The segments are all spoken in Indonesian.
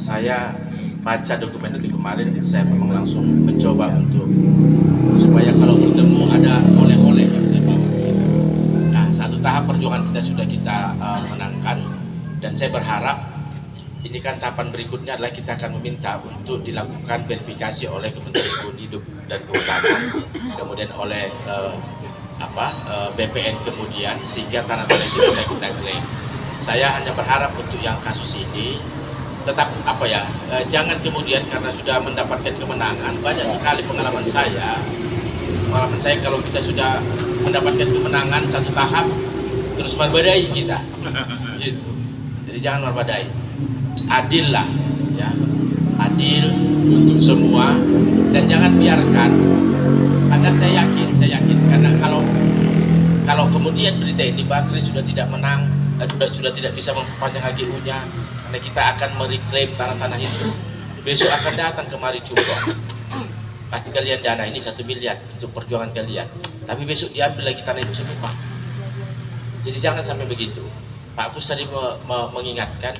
Saya baca dokumen itu kemarin, saya memang langsung mencoba untuk supaya kalau bertemu ada oleh-oleh yang saya bawa. Nah, satu tahap perjuangan kita sudah kita menangkan, dan saya berharap ini kan tahapan berikutnya adalah kita akan meminta untuk dilakukan verifikasi oleh Kementerian Lingkungan Hidup dan Kehutanan, kemudian oleh BPN kemudian, sehingga tanah-tanah itu bisa kita klaim. Saya hanya berharap untuk yang kasus ini tetap jangan kemudian karena sudah mendapatkan kemenangan. Banyak sekali pengalaman saya kalau kita sudah mendapatkan kemenangan satu tahap terus merbadai kita gitu. Jadi jangan merbadai, adil lah ya, adil untuk semua, dan jangan biarkan, karena saya yakin karena kalau kemudian berita ini Bakri sudah tidak menang, sudah tidak bisa memperpanjang HGU-nya, karena kita akan mereklaim tanah-tanah itu, besok akan datang kemari Cumbok, kasih kalian dana ini 1 miliar untuk perjuangan kalian, tapi besok diambil lagi tanah itu semua. Jadi jangan sampai begitu. Pak Kus tadi mengingatkan,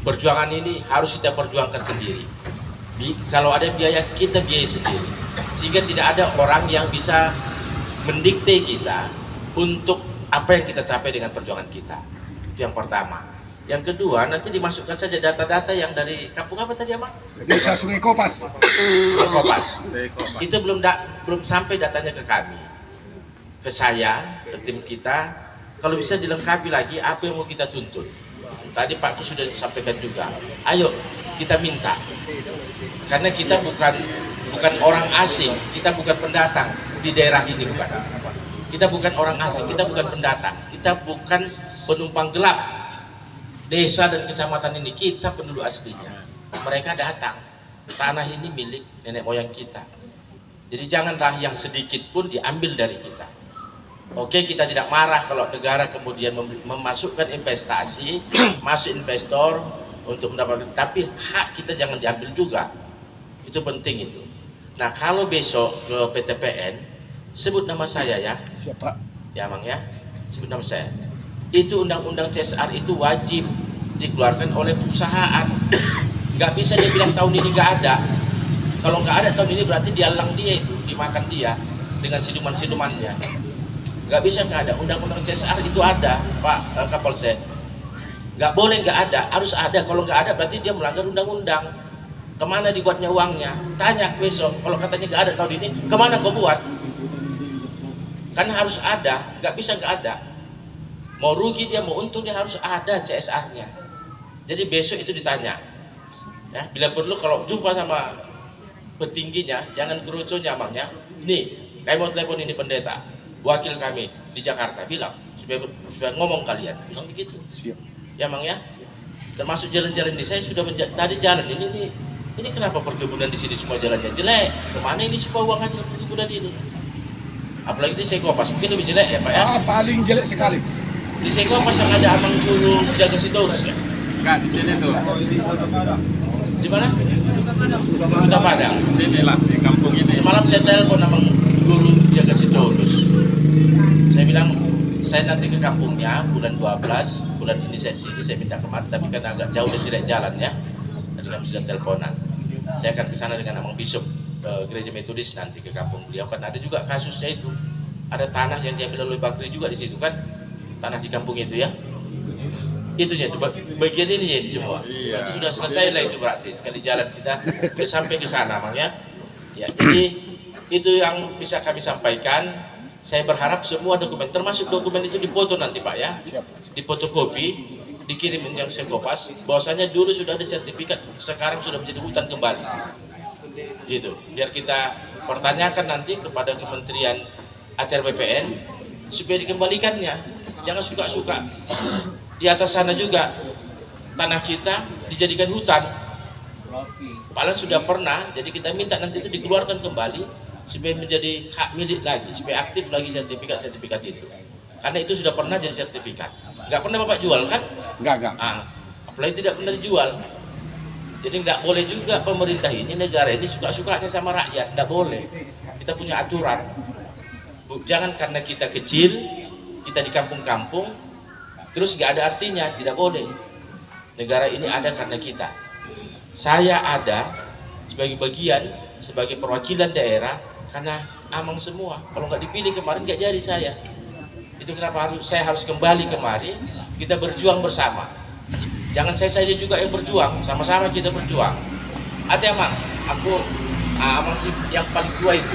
perjuangan ini harus kita perjuangkan sendiri. Kalau ada biaya, kita biaya sendiri, sehingga tidak ada orang yang bisa mendikte kita untuk apa yang kita capai dengan perjuangan kita. Itu yang pertama. Yang kedua, nanti dimasukkan saja data-data yang dari kampung apa tadi, Bang? Desa Sungai Kopas. Kopas. Itu belum sampai datanya ke kami, ke saya, ke tim kita. Kalau bisa dilengkapi lagi apa yang mau kita tuntut. Tadi Pak Kus sudah sampaikan juga. Ayo kita minta, karena kita bukan orang asing, kita bukan pendatang di daerah ini, bukan. Kita bukan orang asing, kita bukan pendatang, kita bukan penumpang gelap desa dan kecamatan ini, kita penduduk aslinya. Mereka datang, tanah ini milik nenek moyang kita. Jadi janganlah yang sedikit pun diambil dari kita. Oke, kita tidak marah kalau negara kemudian memasukkan investasi, masuk investor untuk mendapatkan, tapi hak kita jangan diambil juga. Itu penting itu. Nah, kalau besok ke PTPN, sebut nama saya ya. Siapa? Ya, Mang ya. Sebut nama saya. Itu undang-undang CSR itu wajib dikeluarkan oleh perusahaan. Nggak bisa dia bilang tahun ini nggak ada. Kalau nggak ada tahun ini berarti dialang dia itu, dimakan dia dengan siluman-silumannya. Nggak bisa nggak ada. Undang-undang CSR itu ada, Pak Kapolsek. Nggak boleh nggak ada, harus ada. Kalau nggak ada berarti dia melanggar undang-undang. Kemana dibuatnya uangnya? Tanya besok. Kalau katanya nggak ada tahun ini, kemana kau buat? Karena harus ada, nggak bisa nggak ada. Mau rugi dia, mau untung dia, harus ada CSR-nya. Jadi besok itu ditanya. Ya, bila perlu kalau jumpa sama petingginya, jangan kerucunya, Bang ya. Nih, kayak mau telepon ini pendeta, wakil kami di Jakarta, bilang supaya ngomong kalian, bilang begitu. Siap. Ya, Bang ya. Termasuk jalan-jalan ini, saya sudah tadi jalan ini kenapa perkebunan di sini semua jalannya jelek? Kemana ini semua uang hasil perkebunan ini? Apalagi di Sekopas, mungkin lebih jelek ya, Pak ya? Paling jelek sekali. Di Sekopas yang ada abang guru jaga sitorus ya? Enggak, di sini tuh. Di mana? Kota Padang. Sini lah, di kampung ini. Semalam saya telepon abang guru jaga sitorus. Saya bilang, saya nanti ke kampungnya bulan 12, bulan ini saya sini, saya minta kemarin, tapi karena agak jauh dan jelek jalannya, tadi kami sudah teleponan. Saya akan ke sana dengan abang Bishop Gereja Metodis nanti ke kampung beliau, kan ada juga kasusnya itu. Ada tanah yang diambil oleh Bakri juga di situ kan, tanah di kampung itu ya. Itunya itu bagian ini ya semua. Iya. Itu sudah selesai lah itu berarti. Sekali jalan kita sudah sampai ke sana, Bang ya. Ya, jadi itu yang bisa kami sampaikan. Saya berharap semua dokumen, termasuk dokumen itu dipoto nanti, Pak ya. Difotokopi, dikirim yang Sekopas. Bahwasanya dulu sudah ada sertifikat, sekarang sudah menjadi hutan kembali. Gitu. Biar kita pertanyakan nanti kepada Kementerian ATR BPN supaya dikembalikannya. Jangan suka-suka. Di atas sana juga tanah kita dijadikan hutan. Padahal sudah pernah, jadi kita minta nanti itu dikeluarkan kembali supaya menjadi hak milik lagi, supaya aktif lagi sertifikat itu. Karena itu sudah pernah jadi sertifikat. Nggak pernah Bapak jual kan? Enggak. Apalagi tidak pernah dijual. Jadi nggak boleh juga pemerintah ini, negara ini suka-sukanya sama rakyat. Nggak boleh. Kita punya aturan. Jangan karena kita kecil, kita di kampung-kampung, terus nggak ada artinya. Tidak boleh. Negara ini ada karena kita. Saya ada sebagai bagian, sebagai perwakilan daerah karena Amang semua. Kalau nggak dipilih kemarin nggak jadi saya. Itu kenapa saya harus kembali kemari, kita berjuang bersama. Jangan saya saja juga yang berjuang, sama-sama kita berjuang. Hati Amang, Amang sih yang paling tua itu.